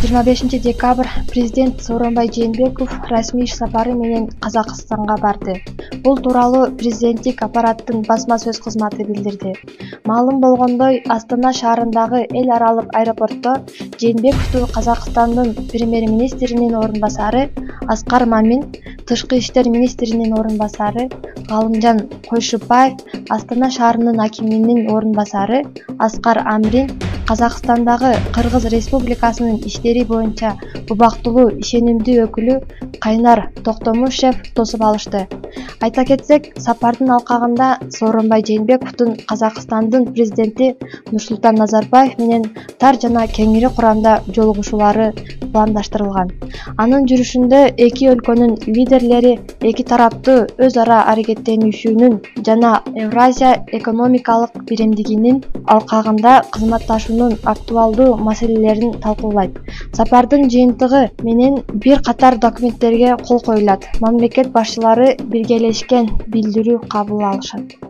25 декабрь президент Сооронбай Жээнбеков расмий иш сапары менен Казакстанга барды. Бул тууралуу президенттик аппараттын басма сөз кызматы билдирди. Маалым болгондой, Астана шаарындагы эл аралык аэропортто Жээнбековду Казакстандын премьер-министринин орун басары Аскар Мамин, тышкы иштер министринин орун басары Галымжан Койшубаев, Астана шаарынын акиминин орун басары Аскар Амрин, Казакстандагы Кыргыз Республикасынын иштери боюнча убактылуу ишенимдүү өкүлү Кайнар Токтомушев тосуп алышты. Айта кетсек, сапардын алкагында Сооронбай Жээнбековдун Казакстандын президенти Нурсултан Назарбаев менен тар жана кеңири курамда жолугушуулары пландаштырылган. Анын жүрүшүндө эки өлкөнүн лидерлери эки тараптуу өз ара аракеттенүүшүүнүн жана Евразия экономикалык биримдигинин алкагында кызматташуунун актуалдуу маселелерин талкуулайт. Сапардын жыйынтыгы менен бир катар документтерге кол коюлат. Мамлекет башчылары биргелешкен билдирүү кабыл алышат.